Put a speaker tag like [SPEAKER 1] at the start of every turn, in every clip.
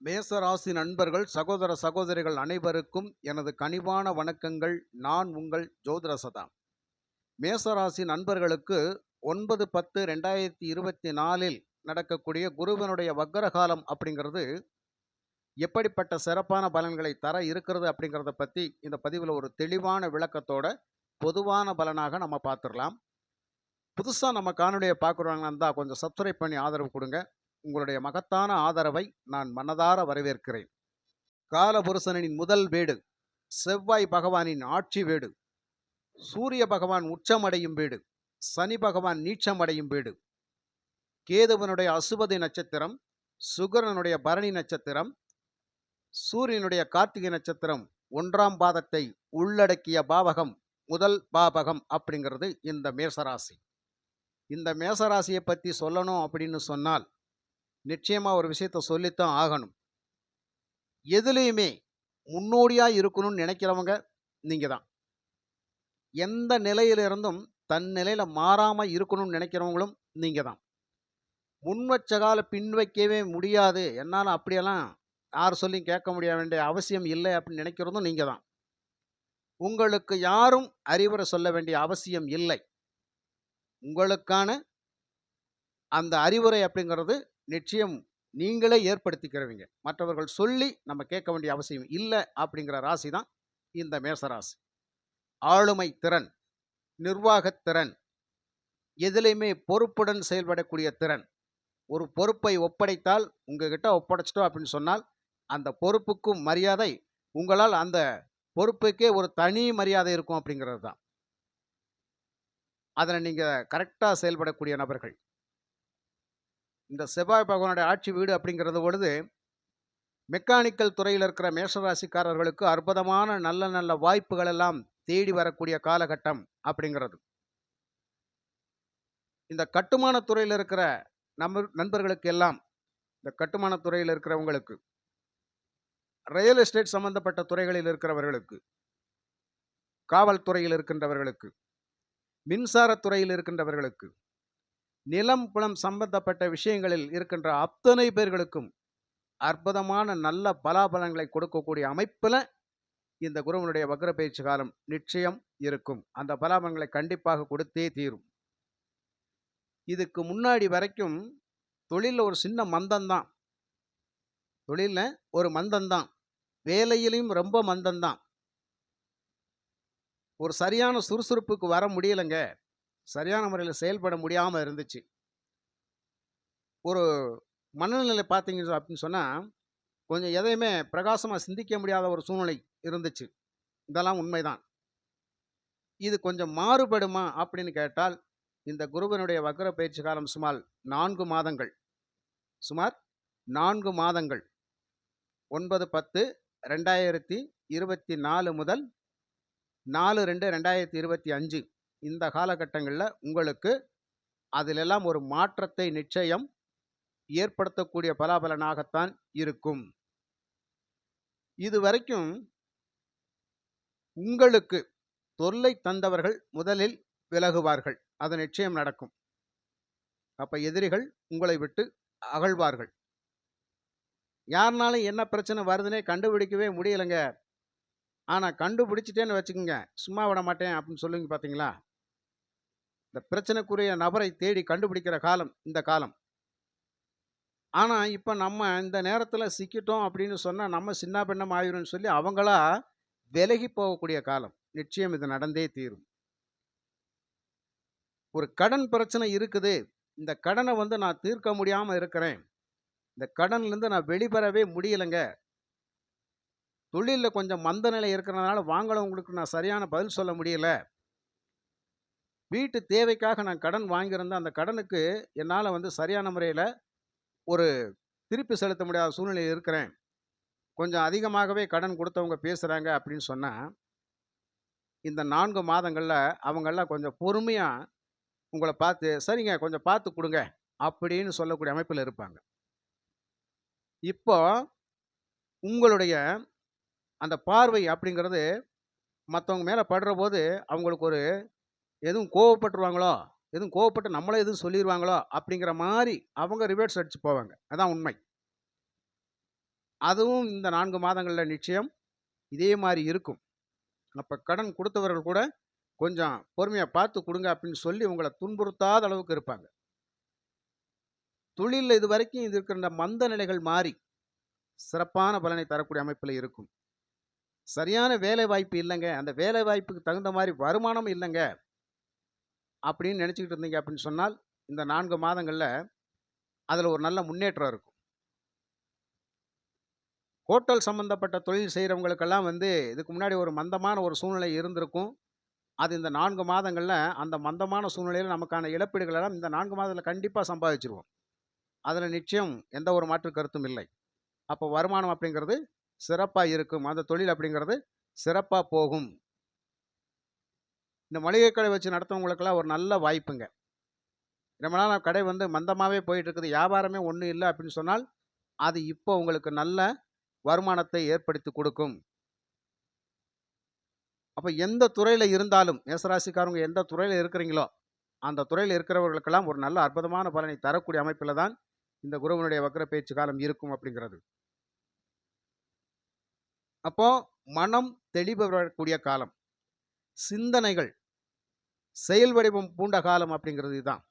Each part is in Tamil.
[SPEAKER 1] மேசராசி நண்பர்கள், சகோதர சகோதரிகள் அனைவருக்கும் எனது கனிவான வணக்கங்கள். நான் உங்கள் ஜோதிட சதா. மேசராசி நண்பர்களுக்கு 9/10/2024 நடக்கக்கூடிய குருவனுடைய வக்கரகாலம் அப்படிங்கிறது எப்படிப்பட்ட சிறப்பான பலன்களை தர இருக்கிறது அப்படிங்கிறத பற்றி இந்த பதிவில் ஒரு தெளிவான விளக்கத்தோட பொதுவான பலனாக நம்ம பார்த்துடலாம். புதுசாக நம்ம காணொலியை பார்க்குறவங்க இருந்தால் கொஞ்சம் சப்ஸ்கிரைப் பண்ணி ஆதரவு கொடுங்க. உங்களுடைய மகத்தான ஆதரவை நான் மனதார வரவேற்கிறேன். காலபுருஷனின் முதல் வீடு, செவ்வாய் பகவானின் ஆட்சி வீடு, சூரிய பகவான் உச்சமடையும் வீடு, சனி பகவான் நீச்சமடையும் வீடு, கேதுவனுடைய அசுபதி நட்சத்திரம், சுக்கிரனுடைய பரணி நட்சத்திரம், சூரியனுடைய கார்த்திகை நட்சத்திரம் 1ஆம் பாதத்தை உள்ளடக்கிய பாவகம் முதல் பாவகம் அப்படிங்கிறது இந்த மேசராசி. இந்த மேசராசியை பற்றி சொல்லணும் அப்படின்னு சொன்னால் நிச்சயமாக ஒரு விஷயத்தை சொல்லித்தான் ஆகணும். எதுலேயுமே முன்னோடியாக இருக்கணும்னு நினைக்கிறவங்க நீங்கள் தான். எந்த நிலையிலிருந்தும் தன் நிலையில் மாறாமல் இருக்கணும்னு நினைக்கிறவங்களும் நீங்கள் தான். முன் வச்ச கால பின் வைக்கவே முடியாது, என்னால் அப்படியெல்லாம் யார் சொல்லி கேட்க முடிய வேண்டிய அவசியம் இல்லை அப்படின்னு நினைக்கிறதும் நீங்கள் தான். உங்களுக்கு யாரும் அறிவுரை சொல்ல வேண்டிய அவசியம் இல்லை. உங்களுக்கான அந்த அறிவுரை அப்படிங்கிறது நிச்சயம் நீங்களே ஏற்படுத்திக்கிறவங்க. மற்றவர்கள் சொல்லி நம்ம கேட்க வேண்டிய அவசியம் இல்லை அப்படிங்கிற ராசி தான் இந்த மேசராசி. ஆளுமை திறன், நிர்வாகத்திறன், எதிலையுமே பொறுப்புடன் செயல்படக்கூடிய திறன். ஒரு பொறுப்பை ஒப்படைத்தால் உங்ககிட்ட ஒப்படைச்சிட்டோம் அப்படின்னு சொன்னால் அந்த பொறுப்புக்கும் மரியாதை, உங்களால் அந்த பொறுப்புக்கே ஒரு தனி மரியாதை இருக்கும் அப்படிங்கிறது தான். அதில் நீங்கள் கரெக்டாக செயல்படக்கூடிய நபர்கள். இந்த செவ்வாய் பகவானுடைய ஆட்சி வீடு அப்படிங்கிறது பொழுது மெக்கானிக்கல் துறையில் இருக்கிற மேஷராசிக்காரர்களுக்கு அற்புதமான நல்ல நல்ல வாய்ப்புகள் எல்லாம் தேடி வரக்கூடிய காலகட்டம் அப்படிங்கிறது. இந்த கட்டுமான துறையில் இருக்கிற நண்பர்களுக்கு எல்லாம், இந்த கட்டுமான துறையில் இருக்கிறவங்களுக்கு, ரியல் எஸ்டேட் சம்பந்தப்பட்ட துறைகளில் இருக்கிறவர்களுக்கு, காவல்துறையில் இருக்கின்றவர்களுக்கு, மின்சாரத்துறையில் இருக்கின்றவர்களுக்கு, நிலம் புலம் சம்பந்தப்பட்ட விஷயங்களில் இருக்கின்ற அத்தனை பேர்களுக்கும் அற்புதமான நல்ல பலாபலன்களை கொடுக்கக்கூடிய அமைப்பில் இந்த குருவனுடைய வக்ர பயிற்சி காலம் நிச்சயம் இருக்கும். அந்த பலாபலன்களை கண்டிப்பாக கொடுத்தே தீரும். இதுக்கு முன்னாடி வரைக்கும் தொழிலில் ஒரு சின்ன மந்தம்தான், தொழிலில் ஒரு மந்தம்தான், வேலையிலையும் ரொம்ப மந்தம்தான். ஒரு சரியான சுறுசுறுப்புக்கு வர முடியலைங்க, சரியான முறையில் செயல்பட முடியாமல் இருந்துச்சு. ஒரு மனநிலை பார்த்தீங்க அப்படின்னு சொன்னால் கொஞ்சம் எதையுமே பிரகாசமாக சிந்திக்க முடியாத ஒரு சூழ்நிலை இருந்துச்சு. இதெல்லாம் உண்மைதான். இது கொஞ்சம் மாறுபடுமா அப்படின்னு கேட்டால் இந்த குருவனுடைய வக்ர பயிற்சி காலம் சுமார் 4 மாதங்கள், சுமார் 4 மாதங்கள், 9/10/2024 முதல் 4/2/2025 இந்த காலகட்டங்களில் உங்களுக்கு அதிலெல்லாம் ஒரு மாற்றத்தை நிச்சயம் ஏற்படுத்தக்கூடிய பலாபலனாகத்தான் இருக்கும். இதுவரைக்கும் உங்களுக்கு தொல்லை தந்தவர்கள் முதலில் விலகுவார்கள், அது நிச்சயம் நடக்கும். அப்ப எதிரிகள் உங்களை விட்டு அகழ்வார்கள். யாருனாலும் என்ன பிரச்சனை வருதுன்னே கண்டுபிடிக்கவே முடியலைங்க, ஆனால் கண்டுபிடிச்சிட்டேன்னு வச்சுக்கோங்க, சும்மா விட மாட்டேன் அப்படின்னு சொல்லுங்க பார்த்தீங்களா. இந்த பிரச்சனைக்குரிய நபரை தேடி கண்டுபிடிக்கிற காலம் இந்த காலம். ஆனால் இப்போ நம்ம இந்த நேரத்தில் சிக்கிட்டோம் அப்படின்னு சொன்னால் நம்ம சின்ன பின்னம் ஆயிரும்னு சொல்லி அவங்களா விலகி போகக்கூடிய காலம். நிச்சயம் இது நடந்தே தீரும். ஒரு கடன் பிரச்சனை இருக்குது, இந்த கடனை நான் தீர்க்க முடியாமல் இருக்கிறேன், இந்த கடன்லேருந்து நான் வெளிப்பெறவே முடியலைங்க, தொழிலில் கொஞ்சம் மந்த நிலை இருக்கிறதுனால வாங்குறவங்களுக்கு நான் சரியான பதில் சொல்ல முடியல, வீட்டு தேவைக்காக நான் கடன் வாங்கியிருந்தேன், அந்த கடனுக்கு என்னால் சரியான முறையில் ஒரு திருப்பி செலுத்த முடியாத சூழ்நிலையில் இருக்கிறேன், கொஞ்சம் அதிகமாகவே கடன் கொடுத்தவங்க பேசுகிறாங்க அப்படின்னு சொன்னால் இந்த 4 மாதங்களில் அவங்கெல்லாம் கொஞ்சம் பொறுமையாக உங்களை பார்த்து சரிங்க கொஞ்சம் பார்த்து கொடுங்க அப்படின்னு சொல்லக்கூடிய அமைப்பில் இருப்பாங்க. இப்போ உங்களுடைய அந்த பார்வை அப்படிங்கிறது மற்றவங்க மேலே படுற போது அவங்களுக்கு ஒரு எதுவும் கோவப்பட்டுருவாங்களோ, எதுவும் கோவப்பட்டு நம்மளே எதுவும் சொல்லிடுவாங்களோ அப்படிங்கிற மாதிரி அவங்க ரிவர்ஸ் அடிச்சு போவாங்க. அதான் உண்மை. அதுவும் இந்த 4 மாதங்கள்ல நிச்சயம் இதே மாரி இருக்கும். அப்ப கடன் குடுத்தவர்கள் கூட கொஞ்சம் பொறுமையா பார்த்து குடுங்க அப்படின்னு சொல்லி உங்கள துன்புறுத்தாத அளவுக்கு இருப்பாங்க. தொழில்ல இதுவரைக்கும் இது இருக்கிற இந்த மந்த நிலைகள் மாறி, சிறப்பான பலனை தரக்கூடிய அமைப்பில இருக்கும். சரியான வேலை வாய்ப்பு இல்லங்க. அந்த வேலை வாய்ப்புக்கு தகுந்த மாரி வருமானம் இல்லங்க. அப்படின்னு நினைச்சுக்கிட்டு இருந்தீங்க அப்படின்னு சொன்னால், இந்த 4 மாதங்கள்ல அதுல ஒரு நல்ல முன்னேற்றம் இருக்கும். ஹோட்டல் சம்பந்தப்பட்ட தொழில் செய்றவங்களுக்கெல்லாம் இதுக்கு முன்னாடி ஒரு மந்தமான ஒரு சூழ்நிலை இருந்திருக்கும். அது இந்த 4 மாதங்கள்ல அந்த மந்தமான சூழ்நிலையில நமக்கான இழப்பீடுகள் எல்லாம் இந்த 4 மாதத்துல கண்டிப்பா சம்பாதிச்சுருவோம். அதுல நிச்சயம் எந்த ஒரு மாற்று கருத்தும் இல்லை. அப்போ வருமானம் அப்படிங்கிறது சிறப்பா இருக்கும். அந்த தொழில் அப்படிங்கிறது சிறப்பா போகும். இந்த மளிகை கடை வச்சு நடத்துறவங்களுக்கெல்லாம் ஒரு நல்ல வாய்ப்புங்க. ரொம்ப நாளா கடை மந்தமாவே போயிட்டு இருக்குது. வியாபாரமே ஒண்ணும் இல்ல அப்படின்னு சொன்னால், அது இப்போ உங்களுக்கு நல்ல வருமானத்தை ஏற்படுத்தி கொடுக்கும். அப்ப எந்த துறையில இருந்தாலும், மேசராசிக்காரங்க எந்த துறையில இருக்கிறீங்களோ, அந்த துறையில இருக்கிறவர்களுக்கெல்லாம் ஒரு நல்ல அற்புதமான பலனை தரக்கூடிய அமைப்பில தான் இந்த குருவினுடைய வக்ர பெயர்ச்சி காலம் இருக்கும் அப்படிங்கிறது. அப்போ மனம் தெளிவு பெறக்கூடிய காலம். சிந்தனைகள் செயல் வடிவம் பூண்ட காலம் அப்படிங்கிறது இதுதான்.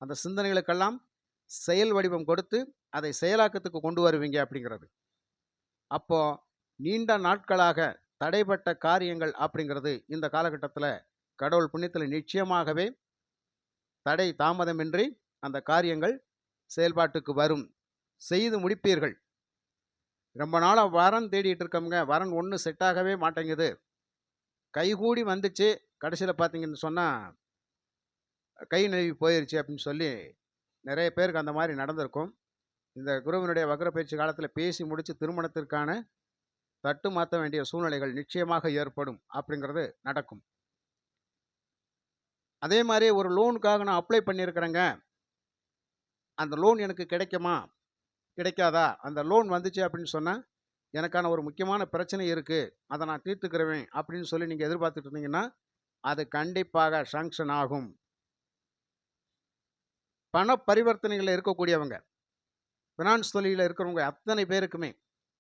[SPEAKER 1] அந்த சிந்தனைகளுக்கெல்லாம் செயல் வடிவம் கொடுத்து, அதை செயலாக்கத்துக்கு கொண்டு வருவீங்க அப்படிங்கிறது. அப்போ நீண்ட நாட்களாக தடைப்பட்ட காரியங்கள் அப்படிங்கிறது இந்த காலகட்டத்தில கடவுள் புண்ணியத்தில நிச்சயமாகவே தடை தாமதமின்றி அந்த காரியங்கள் செயல்பாட்டுக்கு வரும். செய்து முடிப்பீர்கள். ரொம்ப நாளா வரன் தேடிட்டு இருக்கவங்க, வரன் ஒண்ணும் செட் ஆகவே மாட்டேங்குது. கைகூடி வந்துச்சு. கடைசியில பார்த்தீங்கன்னு சொன்னா, கை நழுவி போயிருச்சு அப்படின்னு சொல்லி நெறைய பேருக்கு அந்த மாரி நடந்திருக்கும். இந்த குருவினுடைய வக்ர பயிற்சி காலத்தில பேசி முடிச்சு திருமணத்திற்கான தட்டு மாத்த வேண்டிய சூழ்நிலைகள் நிச்சயமாக ஏற்படும் அப்படிங்கிறது நடக்கும். அதே மாரி ஒரு லோனுக்காக நான் அப்ளை பண்ணியிருக்கிறேங்க. அந்த லோன் எனக்கு கிடைக்குமா? கிடைக்காதா? அந்த லோன் வந்துச்சு அப்படின்னு சொன்னா, எனக்கான ஒரு முக்கியமான பிரச்சனை இருக்கு. அத நான் தீர்த்துக்கிருவேன் அப்படின்னு சொல்லி நீங்க எதிர்பார்த்துட்டு இருந்தீங்கன்னா, அது கண்டிப்பாக சாங்ஷன் ஆகும். பண பரிவர்த்தனைகள்ல இருக்கக்கூடியவங்க, ஃபினான்ஸ் தொழில்ல இருக்கிறவங்க அத்தனை பேருக்குமே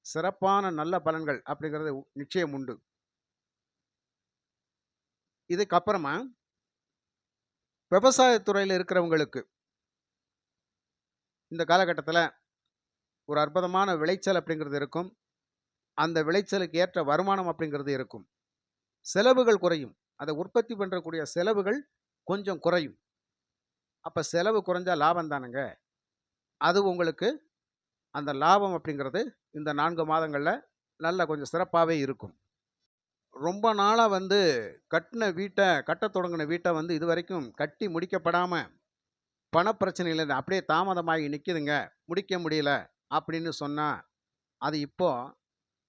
[SPEAKER 1] சிறப்பான நல்ல பலன்கள் அப்படிங்கிறது நிச்சயம் உண்டு. இதுக்கப்புறமா விவசாயத் துறையில இருக்கிறவங்களுக்கு இந்த காலகட்டத்தில ஒரு அற்புதமான விளைச்சல் அப்படிங்கிறது இருக்கும். அந்த விளைச்சலுக்கு ஏற்ற வருமானம் அப்படிங்கிறது இருக்கும். செலவுகள் குறையும். அத உற்பத்தி பண்றக்கூடிய செலவுகள் கொஞ்சம் குறையும். அப்ப செலவு குறைஞ்சா லாபம் தானங்க. அது உங்களுக்கு அந்த லாபம் அப்படிங்கிறது இந்த 4 மாதங்கள்ல நல்ல கொஞ்சம் சிறப்பாவே இருக்கும். ரொம்ப நாளா கட்டத் தொடங்குன வீட்ட இதுவரைக்கும் கட்டி முடிக்கப்படாம பணப்பிரச்சனையில அப்படியே தாமதமாகி நிக்குதுங்க. முடிக்க முடியல அப்படின்னு சொன்னா, அது இப்போ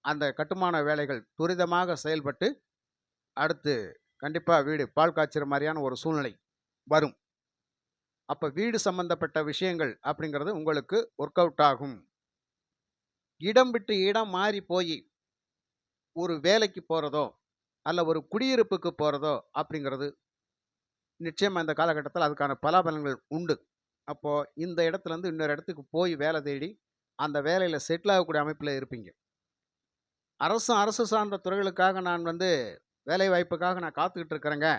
[SPEAKER 1] அந்த கட்டுமான வேலைகள் துரிதமாக செயல்பட்டு, அடுத்து கண்டிப்பா வீடு பால் காய்ச்சுற மாரியான ஒரு சூழ்நிலை வரும். அப்ப வீடு சம்பந்தப்பட்ட விஷயங்கள் அப்படிங்கிறது உங்களுக்கு ஒர்க் அவுட் ஆகும். இடம் விட்டு இடம் மாறி போயி, ஒரு வேலைக்கு போறதோ, அல்ல ஒரு குடியிருப்புக்கு போறதோ அப்படிங்கிறது நிச்சயமா இந்த காலகட்டத்தில அதுக்கான பலாபலன்கள் உண்டு. அப்போ இந்த இடத்துலருந்து இன்னொரு இடத்துக்கு போய் வேலை தேடி, அந்த வேலையில செட்டில் ஆகக்கூடிய அமைப்பில இருப்பீங்க. அரசு சார்ந்த துறைகளுக்காக நான் வேலை வாய்ப்புக்காக நான் காத்துக்கிட்டு இருக்கிறேங்க.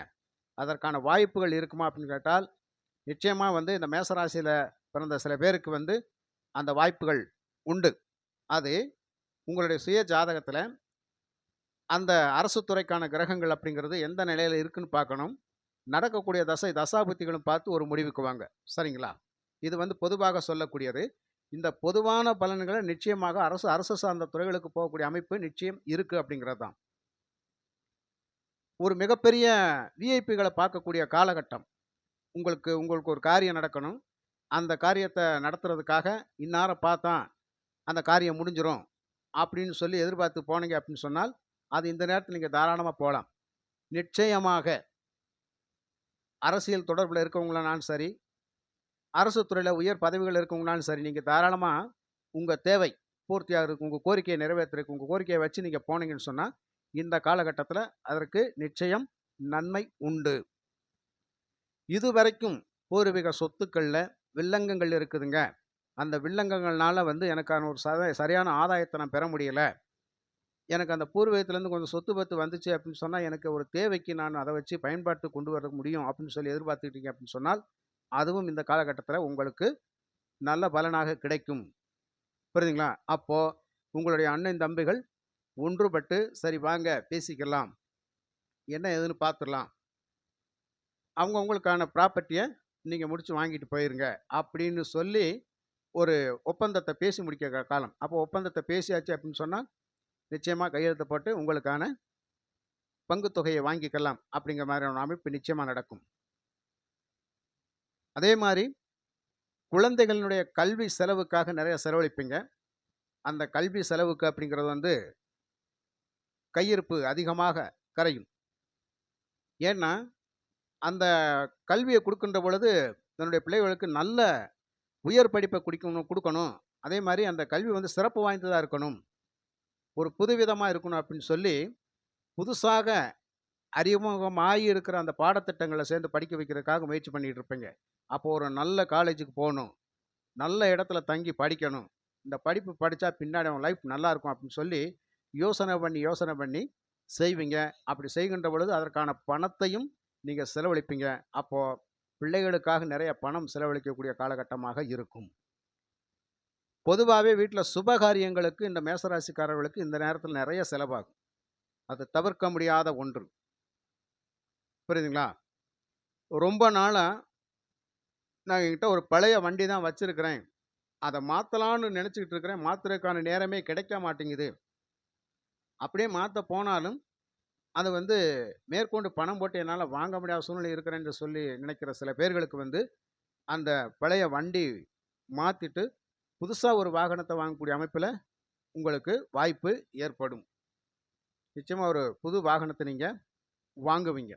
[SPEAKER 1] அதற்கான வாய்ப்புகள் இருக்குமா அப்படின்னு கேட்டால், நிச்சயமா இந்த மேச ராசியில பிறந்த சில பேருக்கு அந்த வாய்ப்புகள் உண்டு. அது உங்களுடைய சுய ஜாதகத்தில அந்த அரசு துறைக்கான கிரகங்கள் அப்படிங்கிறது எந்த நிலையில இருக்குன்னு பார்க்கணும். நடக்கக்கூடிய தசாபுத்திகளும் பார்த்து ஒரு முடிவுக்கு வாங்க. சரிங்களா? இது பொதுவாக சொல்லக்கூடியது. இந்த பொதுவான பலன்கள நிச்சயமாக அரசு சார்ந்த துறைகளுக்கு போகக்கூடிய அமைப்பு நிச்சயம் இருக்கு அப்படிங்கிறது தான். ஒரு மிகப்பெரிய விஐபிகள பார்க்கக்கூடிய காலகட்டம். உங்களுக்கு ஒரு காரியம் நடக்கணும். அந்த காரியத்த நடத்துறதுக்காக இன்னார பார்த்தா அந்த காரியம் முடிஞ்சிரும். அப்படின்னு சொல்லி எதிர்பார்த்து போனீங்க அப்படின்னு சொன்னால், அது இந்த நேரத்தில நீங்க தாராளமா போலாம். நிச்சயமாக அரசியல் தொடர்புல இருக்கவங்களானாலும் சரி, அரசு துறையில உயர் பதவிகள் இருக்கவங்கனாலும் சரி, நீங்க தாராளமா உங்க தேவை பூர்த்தியாகறதுக்கு, உங்க கோரிக்கைய நிறைவேத்துறதுக்கு, உங்க கோரிக்கைய வச்சு நீங்க போனீங்கன்னு சொன்னா, இந்த காலகட்டத்தில அதற்கு நிச்சயம் நன்மை உண்டு. இதுவரைக்கும் பூர்வீக சொத்துக்கள்ல வில்லங்கங்கள் இருக்குதுங்க. அந்த வில்லங்கங்கள்னால வந்து எனக்கான ஒரு சரியான ஆதாயத்த நான் பெற முடியல. எனக்கு அந்த பூர்வீகத்திலேருந்து கொஞ்சம் சொத்து பத்து வந்துச்சு அப்படின்னு சொன்னா, எனக்கு ஒரு தேவைக்கு நான் அத வச்சு பயன்பாட்டுக்கு கொண்டு வர முடியும் அப்படின்னு சொல்லி எதிர்பார்த்துக்கிட்டீங்க அப்படின்னு சொன்னால், அதுவும் இந்த காலகட்டத்தில உங்களுக்கு நல்ல பலனாக கிடைக்கும். புரியுதுங்களா? அப்போ உங்களுடைய அண்ணன், தம்பிகள் ஒன்றுபட்டு, "சரி வாங்க பேசிக்கலாம். என்ன ஏதுன்னு பார்த்துரலாம். அவங்கவங்களுக்கான ப்ராப்பர்ட்டிய நீங்க முடிச்சு வாங்கிட்டு போயிருங்க." அப்படின்னு சொல்லி ஒரு ஒப்பந்தத்த பேசி முடிக்கிற காலம். அப்போ ஒப்பந்தத்த பேசியாச்சு அப்படின்னு சொன்னா, நிச்சயமா கையெழுத்து போட்டு உங்களுக்கான பங்கு தொகையை வாங்கிக்கலாம் அப்படிங்கிற மாதிரியான அமைப்பு நிச்சயமா நடக்கும். அதே மாரி குழந்தைகளினுடைய கல்வி செலவுக்காக நெறைய செலவழிப்பீங்க. அந்த கல்வி செலவுக்கு அப்படிங்கிறது வந்து கையிருப்பு அதிகமாக கரையும். ஏன்னா, அந்த கல்விய குடுக்கின்ற பொழுது, தன்னுடைய பிள்ளைகளுக்கு நல்ல உயர் படிப்ப குடுக்கணும். அதே மாரி அந்த கல்வி வந்து சிறப்பு வாய்ந்ததா இருக்கணும். ஒரு புதுவிதமா இருக்கணும் அப்படின்னு சொல்லி, புதுசாக அறிமுகமாகி இருக்கிற அந்த பாடத்திட்டங்கள சேர்ந்து படிக்க வைக்கிறதுக்காக முயற்சி பண்ணிட்டு இருப்பீங்க. அப்போ ஒரு நல்ல காலேஜுக்கு போணும். நல்ல இடத்துல தங்கி படிக்கணும். இந்த படிப்பு படிச்சா பின்னாடி அவன் லைஃப் நல்லாருக்கும் அப்படின்னு சொல்லி, யோசனை பண்ணி செய்வீங்க. அப்படி செய்கின்ற பொழுது அதற்கான பணத்தையும் நீங்க செலவழிப்பீங்க. அப்போ பிள்ளைகளுக்காக நெறைய பணம் செலவழிக்கக்கூடிய காலகட்டமாக இருக்கும். பொதுவாவே வீட்ல சுபகாரியங்களுக்கு இந்த மேசராசிக்காரர்களுக்கு இந்த நேரத்தில நெறைய செலவாகும். அது தவிர்க்க முடியாத ஒன்று. புரியுதுங்களா? ரொம்ப நாளா நான் என்கிட்ட ஒரு பழைய வண்டி தான் வச்சிருக்கிறேன். அத மாத்தலான்னு நெனச்சுக்கிட்டு இருக்கிறேன். மாத்துறதுக்கான நேரமே கிடைக்க மாட்டேங்குது. அப்படியே மாத்த போனாலும், அது வந்து மேற்கொண்டு பணம் போட்டு என்னால வாங்க முடியாத சூழ்நிலை இருக்கிறேன்னு சொல்லி நினைக்கிற சில பேர்களுக்கு வந்து, அந்த பழைய வண்டி மாத்திட்டு, புதுசா ஒரு வாகனத்த வாங்கக்கூடிய அமைப்பில உங்களுக்கு வாய்ப்பு ஏற்படும். நிச்சயமா ஒரு புது வாகனத்த நீங்க வாங்குவீங்க.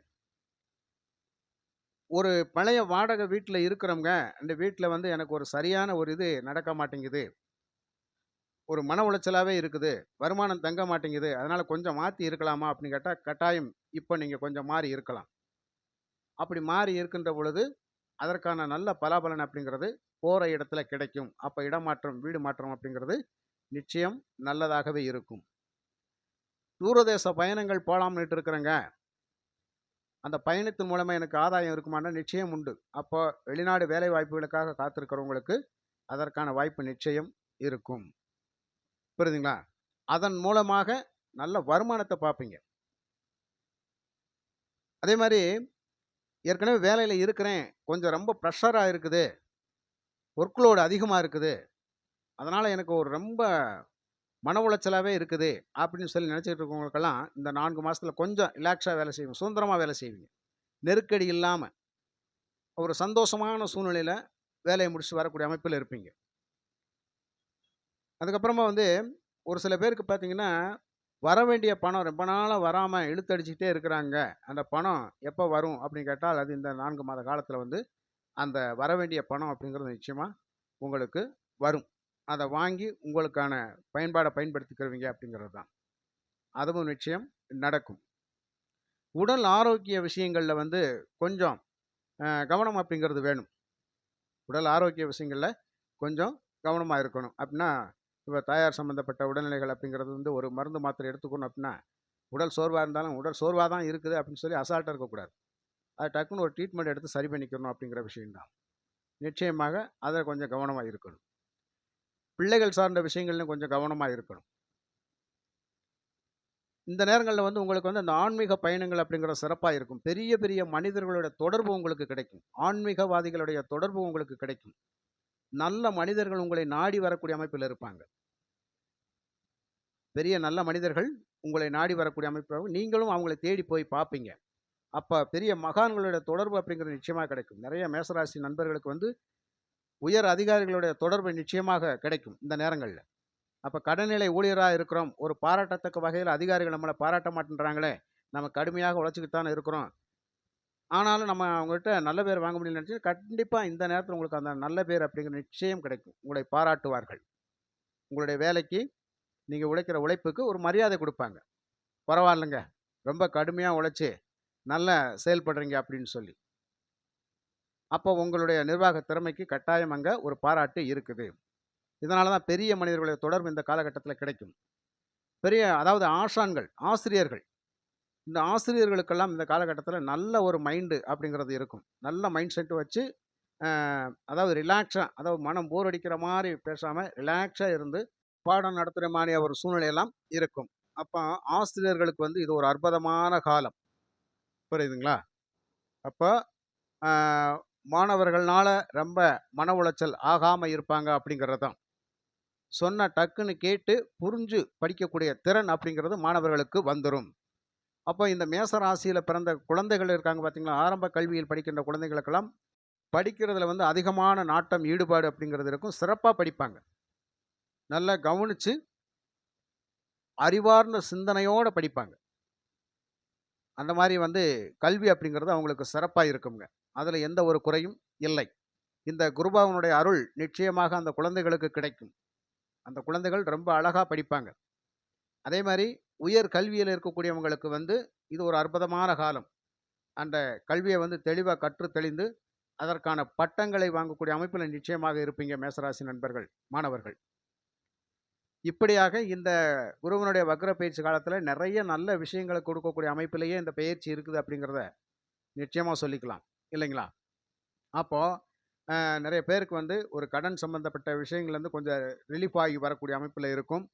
[SPEAKER 1] ஒரு பழைய வாடகை வீட்ல இருக்கிறவங்க, அந்த வீட்ல வந்து எனக்கு ஒரு சரியான ஒரு இது நடக்க மாட்டேங்குது. ஒரு மன உளைச்சலாவே இருக்குது. வருமானம் தங்க மாட்டேங்குது. அதனால கொஞ்சம் மாத்தி இருக்கலாமா? அப்படின்னு கேட்டா, கட்டாயம் இப்ப நீங்க கொஞ்சம் மாறி இருக்கலாம். அப்படி மாறி இருக்கின்ற பொழுது, அதற்கான நல்ல பலாபலன் அப்படிங்கிறது போற இடத்துல கிடைக்கும். அப்ப இடமாற்றம், வீடு மாற்றம் அப்படிங்கிறது நிச்சயம் நல்லதாகவே இருக்கும். தூரதேச பயணங்கள் போலாம்னுட்டு இருக்கிறேங்க. அந்த பயணத்தின் மூலமா எனக்கு ஆதாயம் இருக்குமான்னா, நிச்சயம் உண்டு. அப்போ வெளிநாடு வேலை வாய்ப்புகளுக்காக காத்திருக்கிறவங்களுக்கு, அதற்கான வாய்ப்பு நிச்சயம் இருக்கும். புரியுதுங்களா? அதன் மூலமாக நல்ல வருமானத்த பார்ப்பீங்க. அதே மாரி ஏற்கனவே வேலையில இருக்கிறேன். கொஞ்சம் ரொம்ப பிரஷரா இருக்குது. ஒர்க் லோட் அதிகமா இருக்குது. அதனால எனக்கு ஒரு ரொம்ப மன உளைச்சலாவே இருக்குது. அப்படின்னு சொல்லி நினைச்சுட்டு இருக்கவங்களுக்கெல்லாம், இந்த 4 மாசத்துல கொஞ்சம் ரிலாக்ஸா வேலை செய்வீங்க. சுதந்திரமா வேலை செய்வீங்க. நெருக்கடி இல்லாம, ஒரு சந்தோஷமான சூழ்நிலையில வேலைய முடிச்சுட்டு வரக்கூடிய அமைப்பில இருப்பீங்க. அதுக்கப்புறமா வந்து ஒரு சில பேருக்கு பார்த்தீங்கன்னா, வரவேண்டிய பணம் ரொம்ப நாளா வராம இழுத்தடிச்சுக்கிட்டே இருக்கிறாங்க. அந்த பணம் எப்ப வரும் அப்படின்னு கேட்டால், அது இந்த 4 மாத காலத்துல வந்து அந்த வரவேண்டிய பணம் அப்படிங்கிறது நிச்சயமா உங்களுக்கு வரும். அத வாங்கி உங்களுக்கான பயன்பாட பயன்படுத்திக்கிருவீங்க அப்படிங்கிறது தான். அதுவும் நிச்சயம் நடக்கும். உடல் ஆரோக்கிய விஷயங்கள்ல வந்து கொஞ்சம் கவனம் அப்படிங்கிறது வேணும். உடல் ஆரோக்கிய விஷயங்கள்ல கொஞ்சம் கவனமா இருக்கணும். அப்படின்னா, இப்ப தாயார் சம்மந்தப்பட்ட உடல்நிலைகள் அப்படிங்கிறது வந்து ஒரு மருந்து, மாத்திரை எடுத்துக்கணும் அப்படின்னா, உடல் சோர்வா இருந்தாலும், உடல் சோர்வா தான் இருக்குது அப்படின்னு சொல்லி அசால்ட்டா இருக்கக்கூடாது. அது டக்குன்னு ஒரு ட்ரீட்மெண்ட் எடுத்து சரி பண்ணிக்கணும் அப்படிங்கிற விஷயம் தான். நிச்சயமாக அதில கொஞ்சம் கவனமா இருக்கணும். பிள்ளைகள் சார்ந்த விஷயங்கள்லயும் கொஞ்சம் கவனமா இருக்கணும். இந்த நேரங்கள்ல வந்து உங்களுக்கு வந்து அந்த ஆன்மீக பயணங்கள் அப்படிங்கிறது சிறப்பா இருக்கும். பெரிய, பெரிய மனிதர்களுடைய தொடர்பு உங்களுக்கு கிடைக்கும். ஆன்மீகவாதிகளுடைய தொடர்பு உங்களுக்கு கிடைக்கும். நல்ல மனிதர்கள் உங்களை நாடி வரக்கூடிய அமைப்பில இருப்பாங்க. பெரிய நல்ல மனிதர்கள் உங்களை நாடி வரக்கூடிய அமைப்புல நீங்களும் அவங்கள தேடி போய் பார்ப்பீங்க. அப்ப பெரிய மகான்களுடைய தொடர்பு அப்படிங்கிறது நிச்சயமா கிடைக்கும். நெறைய மேசராசி நண்பர்களுக்கு வந்து உயர் அதிகாரிகளுடைய தொடர்பு நிச்சயமாக கிடைக்கும் இந்த நேரங்கள்ல. அப்ப கடைநிலை ஊழியரா இருக்கிறோம். ஒரு பாராட்டத்தக்க வகையில அதிகாரிகள் நம்மள பாராட்ட மாட்டேன்றாங்களே! நம்ம கடுமையாக உழைச்சுக்கிட்டு தானே இருக்கிறோம். ஆனாலும் நம்ம அவங்ககிட்ட நல்ல பேர் வாங்க முடியலன்னு நெனச்சு கண்டிப்பா இந்த நேரத்தில உங்களுக்கு அந்த நல்ல பேர் அப்படிங்கிற நிச்சயம் கிடைக்கும். உங்களை பாராட்டுவார்கள். உங்களுடைய வேலைக்கு நீங்க உழைக்கிற உழைப்புக்கு ஒரு மரியாதை குடுப்பாங்க. பரவாயில்லங்க. ரொம்ப கடுமையா உழைச்சு நல்லா செயல்படுறீங்க அப்படின்னு சொல்லி. அப்போ உங்களுடைய நிர்வாக திறமைக்கு கட்டாயம் அங்க ஒரு பாராட்டு இருக்குது. இதனால தான் பெரிய மனிதர்களுடைய தொடர்பு இந்த காலகட்டத்தில கிடைக்கும். பெரிய அதாவது ஆசான்கள், ஆசிரியர்கள். இந்த ஆசிரியர்களுக்கெல்லாம் இந்த காலகட்டத்தில நல்ல ஒரு மைண்டு அப்படிங்கிறது இருக்கும். நல்ல மைண்ட் செட் வச்சு, அ அதாவது ரிலாக்ஸா, அதாவது மனம் போர் அடிக்கிற மாரி பேசாம, ரிலாக்ஸா இருந்து பாடம் நடத்துற மாரியா ஒரு சூழ்நிலையெல்லாம் இருக்கும். அப்ப ஆசிரியர்களுக்கு வந்து இது ஒரு அற்புதமான காலம். புரியுதுங்களா? அப்ப அ மாணவர்கள்னால ரொம்ப மன உளைச்சல் ஆகாம இருப்பாங்க அப்படிங்கிறது தான். சொன்னா டக்குன்னு கேட்டு புரிஞ்சு படிக்கக்கூடிய திறன் அப்படிங்கிறது மாணவர்களுக்கு வந்துரும். அப்போ இந்த மேச ராசியில பிறந்த குழந்தைகள் இருக்காங்க பார்த்தீங்களா, ஆரம்ப கல்வியில் படிக்கின்ற குழந்தைகளுக்கெல்லாம் படிக்கிறதுல வந்து அதிகமான நாட்டம், ஈடுபாடு அப்படிங்கிறது இருக்கும். சிறப்பா படிப்பாங்க. நல்லா கவனிச்சு, அறிவார்ந்த சிந்தனையோட படிப்பாங்க. அந்த மாரி வந்து கல்வி அப்படிங்கிறது அவங்களுக்கு சிறப்பா இருக்குங்க. அதுல எந்த ஒரு குறையும் இல்லை. இந்த குருபகவானுடைய அருள் நிச்சயமாக அந்த குழந்தைகளுக்கு கிடைக்கும். அந்த குழந்தைகள் ரொம்ப அழகா படிப்பாங்க. அதே மாரி உயர் கல்வியில இருக்கக்கூடியவங்களுக்கு வந்து இது ஒரு அற்புதமான காலம். அந்த கல்விய வந்து தெளிவா கற்று தெளிந்து, அதற்கான பட்டங்களை வாங்கக்கூடிய அமைப்பில நிச்சயமாக இருப்பீங்க மேசராசி நண்பர்கள், மாணவர்கள். இப்படியாக இந்த குருவினுடைய வக்ர பயிற்சி காலத்துல நெறைய நல்ல விஷயங்கள கொடுக்கக்கூடிய அமைப்பிலேயே இந்த பெயர்ச்சி இருக்குது அப்படிங்கிறத நிச்சயமா சொல்லிக்கலாம். இல்லைங்களா? அப்போ நெறைய பேருக்கு வந்து ஒரு கடன் சம்பந்தப்பட்ட விஷயங்கள்லேருந்து கொஞ்சம் ரிலீஃப் ஆகி வரக்கூடிய அமைப்பில இருக்கும்.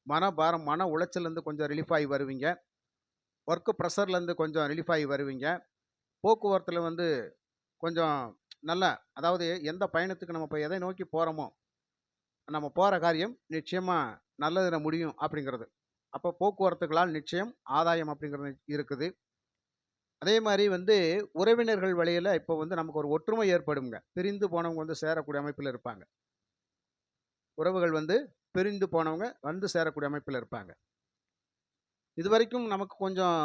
[SPEAKER 1] மனபாரம், மன உளைச்சல்லேருந்து கொஞ்சம் ரிலீஃப் ஆகி வருவீங்க. ஒர்க் ப்ரெஷர்லேருந்து கொஞ்சம் ரிலீஃப் ஆகி வருவீங்க. போக்குவரத்துல வந்து கொஞ்சம் நல்லா அதாவது எந்த பயணத்துக்கு நம்ம இப்ப எதை நோக்கி போறோமோ, நம்ம போற காரியம் நிச்சயமா நல்லதுல முடியும் அப்படிங்கிறது. அப்போ போக்குவரத்துகளால் நிச்சயம் ஆதாயம் அப்படிங்கிறது இருக்குது. அதே மாரி வந்து உறவினர்கள் வழியில இப்போ வந்து நமக்கு ஒரு ஒற்றுமை ஏற்படும்ங்க. பிரிந்து போனவங்க வந்து சேரக்கூடிய அமைப்பில இருப்பாங்க. உறவுகள் வந்து பிரிந்து போனவங்க வந்து சேரக்கூடிய அமைப்பில இருப்பாங்க. இதுவரைக்கும் நமக்கு கொஞ்சம்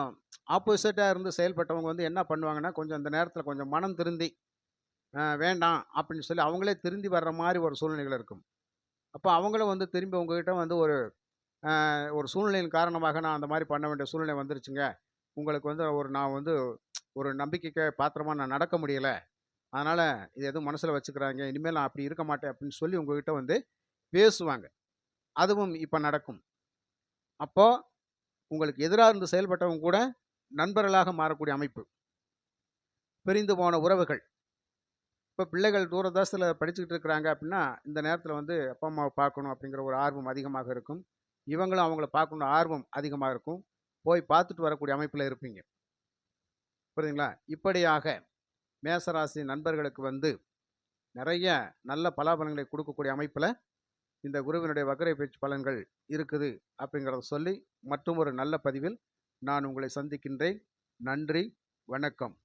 [SPEAKER 1] ஆப்போசிட்டா இருந்து செயல்பட்டவங்க வந்து என்ன பண்ணுவாங்கன்னா, கொஞ்சம் அந்த நேரத்தில கொஞ்சம் மனம் திருந்தி, வேண்டாம் அப்படின்னு சொல்லி அவங்களே திருந்தி வர்ற மாரி ஒரு சூழ்நிலைகள் இருக்கும். அப்ப அவங்களும் வந்து திரும்பி உங்ககிட்ட வந்து ஒரு சூழ்நிலையின் காரணமாக நான் அந்த மாரி பண்ண வேண்டிய சூழ்நிலை வந்துருச்சுங்க. உங்களுக்கு வந்து நான் வந்து ஒரு நம்பிக்கைக்கு பாத்திரமா நான் நடக்க முடியல. அதனால இது எதுவும் மனசுல வச்சுக்கிறாங்க. இனிமேல் நான் அப்படி இருக்க மாட்டேன் அப்படின்னு சொல்லி உங்ககிட்ட வந்து பேசுவாங்க. அதுவும் இப்ப நடக்கும். அப்போ உங்களுக்கு எதிரா இருந்து செயல்பட்டவங்க கூட நண்பர்களாக மாறக்கூடிய அமைப்பு. பிரிந்து போன உறவுகள். இப்ப பிள்ளைகள் தூரதேசத்தில படிச்சுக்கிட்டு இருக்கிறாங்க அப்படின்னா, இந்த நேரத்தில வந்து அப்பா, அம்மாவ பார்க்கணும் அப்படிங்கிற ஒரு ஆர்வம் அதிகமாக இருக்கும். இவங்களும் அவங்கள பார்க்கணும்னு ஆர்வம் அதிகமா இருக்கும். போய் பார்த்துட்டு வரக்கூடிய அமைப்பில இருப்பீங்க. புரியுதுங்களா? இப்படியாக மேசராசி நண்பர்களுக்கு வந்து நெறைய நல்ல பலாபலன்களை குடுக்கக்கூடிய அமைப்பில இந்த குருவினுடைய வக்ர பேச்சு பலன்கள் இருக்குது அப்படிங்கிறத சொல்லி, மற்றும் ஒரு நல்ல பதிவில் நான் உங்களை சந்திக்கின்றேன். நன்றி, வணக்கம்.